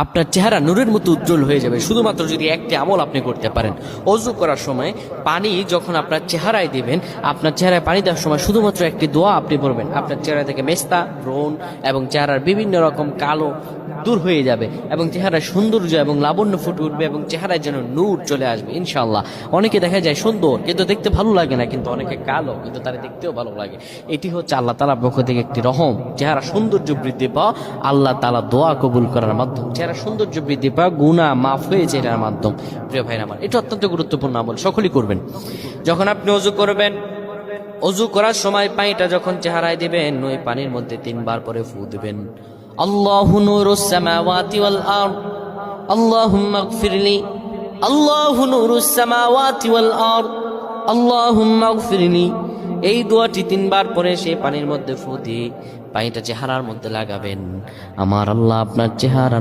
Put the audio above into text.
আপনার চেহারা নূরের মতো উজ্জ্বল হয়ে যাবে শুধুমাত্র যদি একটি আমল আপনি করতে পারেন। অজু করার সময় পানি যখন আপনার চেহারায় দিবেন, আপনার চেহারায় পানি দেওয়ার সময় শুধুমাত্র একটি দোয়া আপনি পড়বেন, আপনার চেহারা থেকে মেস্তা, ব্রণ এবং চেহারার বিভিন্ন রকম কালো দূর হয়ে যাবে এবং চেহারার সৌন্দর্য এবং লাবণ্য ফুটে উঠবে এবং চেহারায় যেন নূর চলে আসবে ইনশাআল্লাহ। অনেকে দেখা যায় সুন্দর কিন্তু দেখতে ভালো লাগে না, কিন্তু অনেকে কালো কিন্তু তারা দেখতেও ভালো লাগে। এটি হচ্ছে আল্লাহ তাআলার পক্ষ থেকে একটি রহম। চেহারা সৌন্দর্য বৃদ্ধি পাওয়া আল্লাহ তাআলা দোয়া কবুল করার মাধ্যম, চেহারা সৌন্দর্য বৃদ্ধি পাওয়া গুনাহ মাফ হয়েছে এটার মাধ্যম। প্রিয় ভাইরা আমার, এটা অত্যন্ত গুরুত্বপূর্ণ আমল, সকলেই করবেন। যখন আপনি অজু করবেন, অজু করার সময় পানিটা যখন চেহারায় দিবেন, ওই পানির মধ্যে 3 বার পরে ফু দিবেন। আল্লাহু নূরুস সামাওয়াতি ওয়াল আরদ আল্লাহুম্মা ইগফিরলি, আল্লাহু নূরুস সামাওয়াতি ওয়াল আরদ আল্লাহুম্মা ইগফিরলি। এই দোয়াটি 3 বার পরে সেই পানির মধ্যে ফু দিয়ে পানিটা চেহারার মধ্যে লাগাবেন। আমার আল্লাহ আপনার চেহারা